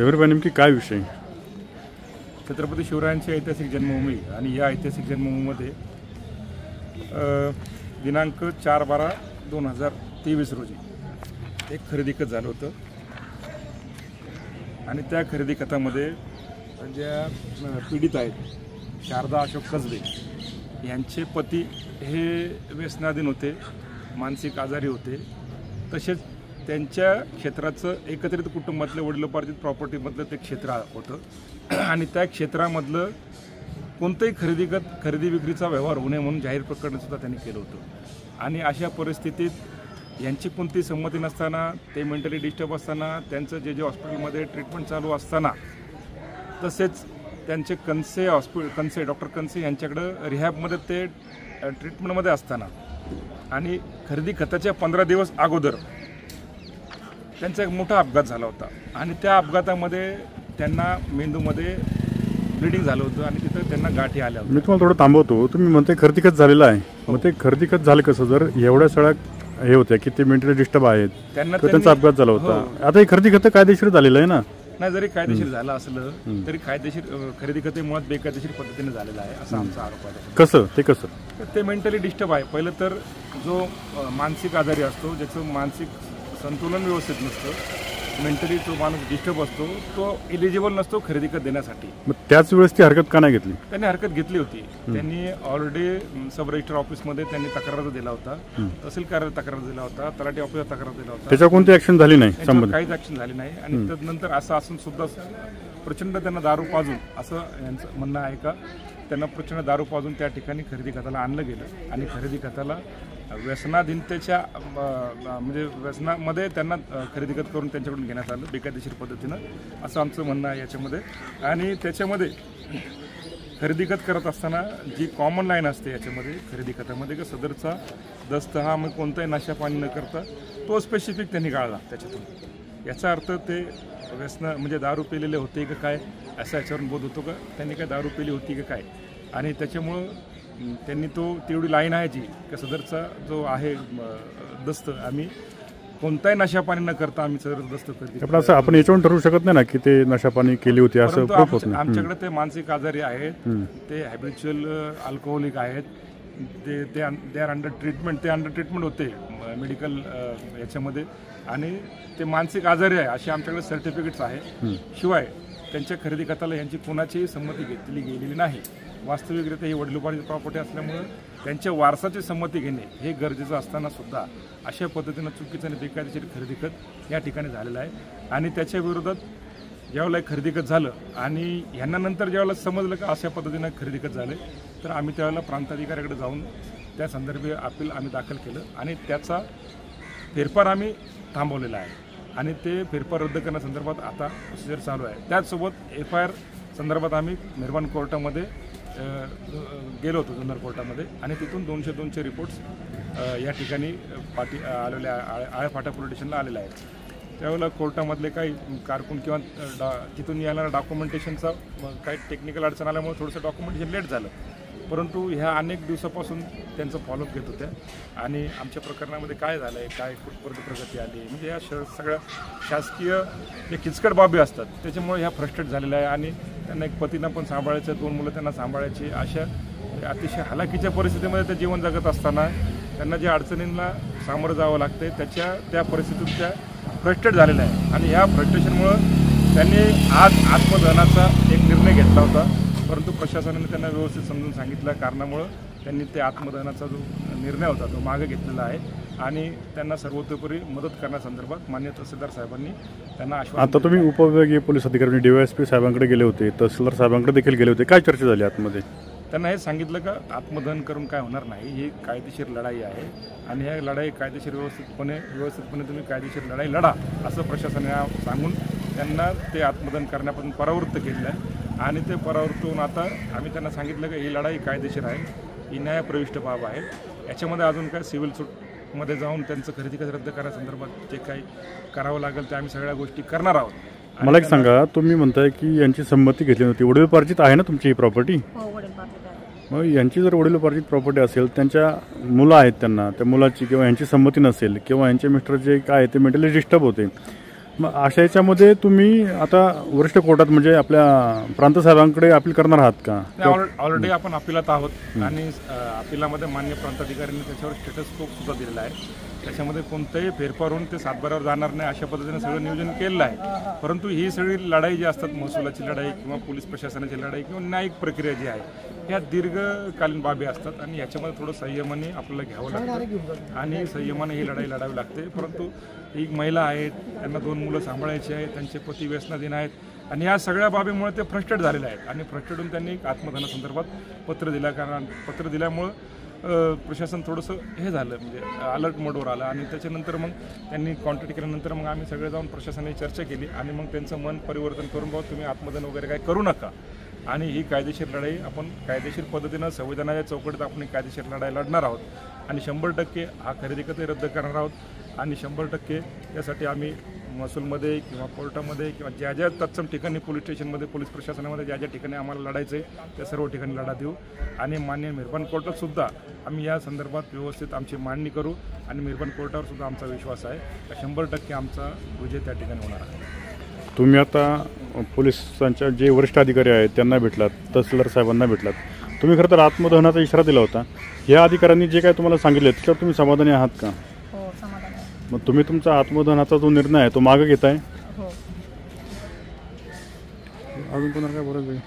नेहरुबाई नेमकी काय विषय? छत्रपती शिवरायांची ऐतिहासिक जन्मभूमी आणि या ऐतिहासिक जन्मभूमीमध्ये दिनांक 4/12/2023 रोजी एक खरेदी खत झालं होतं आणि त्या खरेदी खतामध्ये ज्या पीडित आहेत शारदा अशोक कसबे यांचे पती हे व्यसनाधीन होते, मानसिक आजारी होते, तसेच त्यांच्या क्षेत्राचं एकत्रित कुटुंबातल्या वडिलोपार्जित प्रॉपर्टीमधलं ते क्षेत्र होतं आणि त्या क्षेत्रामधलं कोणतंही खरेदी विक्रीचा व्यवहार होऊ नये म्हणून जाहीर प्रकरणसुद्धा त्यांनी केलं होतं। आणि अशा परिस्थितीत यांची कोणती संमती नसताना, ते मेंटली डिस्टर्ब असताना, त्यांचं जे हॉस्पिटलमध्ये ट्रीटमेंट चालू असताना, तसेच त्यांचे कनसे डॉक्टर कनसे यांच्याकडं रिहॅबमध्ये ते ट्रीटमेंटमध्ये असताना आणि खरेदी खताच्या 15 दिवस अगोदर त्यांचा एक मोठा अपघात झाला होता आणि त्या अपघातामध्ये त्यांना मेंदूमध्ये ब्लिडिंग झालं होतं आणि तिथं त्यांना गाठी आल्या होत्या। मी तुम्हाला थोडं थांबवतो, तुम्ही म्हणते खरेदी खत झालेलं आहे, मग ते खरेदी खत झालं कसं? जर एवढ्या सगळ्या हे होत्या की ते मेंटली डिस्टर्ब आहेत, त्यांचा अपघात झाला होता, आता हे खरेदी खत कायदेशीर झालेलं आहे ना? नाही, जरी कायदेशीर झालं असलं तरी कायदेशीर खरेदी खत मुळात बेकायदेशीर पद्धतीने झालेलं आहे असा आमचा आरोप आहे। कसं ते कसं? ते मेंटली डिस्टर्ब आहे। पहिलं तर जो मानसिक आजारी असतो, ज्याचं मानसिक संतुलन व्यवस्थित नसतं, मेंटली जो माणूस डिस्टर्ब असतो, तो एलिजिबल नसतो खरेदी खत देण्यासाठी। मग त्याच वेळेस ती हरकत का नाही घेतली? त्यांनी हरकत घेतली होती। त्यांनी ऑलरेडी सब रजिस्टर ऑफिसमध्ये त्यांनी तक्रार दिला होता, तहसील कार्यालयात तक्रार दिला होता, तलाठी ऑफिसला तक्रार दिला होता, त्याच्यावर कोणती ऍक्शन झाली नाही? काहीच ऍक्शन झाली नाही। आणि त्यानंतर असं असून सुद्धा प्रचंड त्यांना दारू पाजून, असं यांचं म्हणणं आहे का, त्यांना प्रचंड दारू पाजून त्या ठिकाणी खरेदी खताला आणलं गेलं आणि खरेदी खताला व्यसनाधीनतेच्या म्हणजे व्यसनामध्ये त्यांना खरेदी खत करून त्यांच्याकडून घेण्यात आलं बेकायदेशीर पद्धतीनं, असं आमचं म्हणणं आहे याच्यामध्ये। आणि त्याच्यामध्ये खरेदी खत करत असताना जी कॉमन लाईन असते याच्यामध्ये खरेदी खतामध्ये, की सदरचा दस्त हा मग कोणताही नशा पाणी न करता तो स्पेसिफिक त्यांनी गाळला त्याच्यातून। याचा अर्थ ते व्यसन म्हणजे दारू पिलेले होते का काय असा याच्यावरून बोध होतो का त्यांनी काय दारू पिली होती का काय। आणि त्याच्यामुळं त्यांनी तेवढी लाईन आहे जी की सदरचा जो आहे दस्त आम्ही कोणताही नशापाणी न करता आम्ही सदर दस्त करतो। असं आपण याच्यावरून ठरवू शकत नाही ना की ते नशापाणी केली होती असं प्रूफ होत नाही। आमच्याकडे ते मानसिक आजारी आहेत, ते हॅबिच्युअल अल्कोहोलिक आहेत, ते आर अंडर ट्रीटमेंट, ते अंडर ट्रीटमेंट होते मेडिकल याच्यामध्ये, आणि ते मानसिक आजारी आहे असे आमच्याकडे सर्टिफिकेट्स आहे। शिवाय त्यांच्या खरेदी खताला यांची कोणाचीही संमती घेतली गेलेली नाही। वास्तविकरित्या ही वडिलोपार्जित प्रॉपर्टी असल्यामुळं त्यांच्या वारसाची संमती घेणे हे गरजेचं असताना सुद्धा अशा पद्धतीनं चुकीचं आणि बेकायदेशीर खरेदी खत या ठिकाणी झालेलं आहे। आणि त्याच्या विरोधात ज्यावेळेला खरेदी खत झालं आणि ह्यांना नंतर ज्यावेळेला समजलं की अशा पद्धतीनं खरेदी खत झाले, तर आम्ही त्यावेळेला प्रांताधिकाऱ्याकडे जाऊन त्या संदर्भी अपील आम्ही दाखल केलं आणि त्याचा फेरफार आम्ही थांबवलेला आहे आणि ते फेरफार रद्द करण्यासंदर्भात आता प्रोसिजर चालू आहे। त्याचसोबत FIR संदर्भात आम्ही मेहरबान कोर्टामध्ये गेलो होतो, जुन्नर कोर्टामध्ये, आणि तिथून 202चे रिपोर्ट्स या ठिकाणी आळेफाटा पोलीस स्टेशनला आलेले आहेत। त्यावेळेला कोर्टामधले काही कारकून किंवा तिथून येणाऱ्या डॉक्युमेंटेशनचा काही टेक्निकल अडचण आल्यामुळे थोडंसं डॉक्युमेंटेशन लेट झालं, परंतु ह्या अनेक दिवसापासून त्यांचं फॉलोअप घेत होत्या आणि आमच्या प्रकरणामध्ये काय झालं आहे, काय कुठपर्यंत प्रगती आली, म्हणजे ह्या सगळ्या शासकीय जे किचकट बाबी असतात त्याच्यामुळे ह्या फ्रस्ट्रेट झालेल्या आहे आणि त्यांना एक पतींना पण सांभाळायचं, 2 मुलं त्यांना सांभाळायची, अशा अतिशय हलाखीच्या परिस्थितीमध्ये ते जीवन जगत असताना त्यांना ज्या अडचणींना सामोरं जावं लागते त्या परिस्थितीत त्या फ्रस्ट्रेट झालेल्या आहे। आणि ह्या फ्रस्ट्रेशनमुळं त्यांनी आज आत्मदहनाचा एक निर्णय घेतला होता, परंतु प्रशासनाने त्यांना व्यवस्थित समजून सांगितल्या कारणामुळं त्यांनी ते आत्मदहनाचा जो निर्णय होता तो मागे घेतलेला आहे आणि त्यांना सर्वतोपरी मदत करण्यासंदर्भात माननीय तहसीलदार साहेबांनी त्यांना आश्वासन आता तुम्ही उपविभागीय पोलीस अधिकारी DYSP साहेबांकडे गेले होते, तहसीलदार साहेबांकडे देखील गेले होते, काय चर्चा झाली आतमध्ये? त्यांना हे सांगितलं का आत्मदहन करून काय होणार नाही, ही कायदेशीर लढाई आहे आणि ह्या लढाई कायदेशीर व्यवस्थितपणे तुम्ही कायदेशीर लढाई लढा असं प्रशासनाने सांगून त्यांना ते आत्मदहन करण्यापासून परावृत्त केलेलं आहे। आणि ते परावृत्त होऊन आता आम्ही त्यांना सांगितलं की ही लढाई कायदेशीर आहे, ही न्यायप्रविष्ट बाब आहे, याच्यामध्ये अजून काय सिव्हिल सूटमध्ये जाऊन त्यांचं खरेदी खत रद्द करण्यासंदर्भात जे काही करावं लागेल ते आम्ही सगळ्या गोष्टी करणार आहोत। मला एक सांगा, तुम्ही म्हणताय की यांची संमती घेतली नव्हती, वडिलोपार्जित आहे ना तुमची ही प्रॉपर्टी? मग यांची जर वडिलोपार्जित प्रॉपर्टी असेल, त्यांच्या मुलं आहेत, त्यांना त्या मुलाची किंवा यांची संमती नसेल किंवा यांचे मिस्टर जे काय ते मेंटली डिस्टर्ब होते, मग अशा याच्यामध्ये तुम्ही आता वरिष्ठ कोर्टात म्हणजे आपल्या प्रांत साहेबांकडे अपील करणार आहात का? ऑलरेडी आपण अपिलात आहोत आणि अपिलामध्ये मान्य प्रांताधिकाऱ्यांनी त्याच्यावर स्टेटस कोप सुद्धा दिलेला आहे. त्याच्यामध्ये कोणतंही फेरफार होऊन ते सातबाऱ्यावर जाणार नाही अशा पद्धतीने सगळं नियोजन केलेलं आहे. परंतु ही सगळी लढाई जी असतात, महसुलाची लढाई किंवा पोलीस प्रशासनाची लढाई किंवा न्यायिक प्रक्रिया जी आहे, ह्या दीर्घकालीन बाबी असतात आणि याच्यामध्ये थोडं संयमाने आपल्याला घ्यावं लागतं आणि संयमाने ही लढाई लढावी लागते. परंतु एक महिला आहेत, त्यांना 2 मुलं सांभाळायची आहेत, त्यांचे पती व्यसनाधीन आहेत आणि या सगळ्या बाबीमुळे ते फ्रस्ट्रेट झालेले आहेत आणि फ्रस्ट्रेट होऊन त्यांनी एक आत्मदहनासंदर्भात पत्र दिलं. कारण पत्र दिल्यामुळं प्रशासन थोडंसं हे झालं, म्हणजे अलर्ट मोडवर आलं आणि त्याच्यानंतर मग त्यांनी कॉन्टॅक्ट केल्यानंतर मग आम्ही सगळे जाऊन प्रशासनाने चर्चा केली आणि मग त्यांचं मन परिवर्तन करून भाऊ तुम्ही आत्मदहन वगैरे काय करू नका आणि ही कायदेशीर लढाई आपण कायदेशीर पद्धतीनं संविधानाच्या चौकटीत आपण एक कायदेशीर लढाई लढणार आहोत आणि 100% हा खरेदी खते रद्द करणार आहोत आणि 100% यासाठी आम्ही महसूलमध्ये किंवा कोर्टामध्ये किंवा ज्या ज्या तत्सम ठिकाणी पोलीस स्टेशनमध्ये पोलीस प्रशासनामध्ये ज्या ज्या ठिकाणी आम्हाला लढायचं आहे त्या सर्व ठिकाणी लढा देऊ आणि मान्य मेहरबान कोर्टात सुद्धा आम्ही या संदर्भात व्यवस्थित आमची मांडणी करू आणि मेहरबान कोर्टावर सुद्धा आमचा विश्वास आहे की 100% आमचा विजय त्या ठिकाणी होणार आहे. तुम्ही आता पोलिसांच्या जे वरिष्ठ अधिकारी आहेत त्यांना भेटलात, तहसीलदार साहेबांना भेटलात, तुम्ही खरं तर आत्मदहनाचा इशारा दिला होता. या अधिकाऱ्यांनी जे काय तुम्हाला सांगितले त्याच्यावर तुम्ही समाधानी आहात का? हो, समाधान आहे. मग तुम्ही तुमचा आत्मदहनाचा जो निर्णय आहे तो मागे घेताय? हो. अजून कोणाला काय बोलायचं?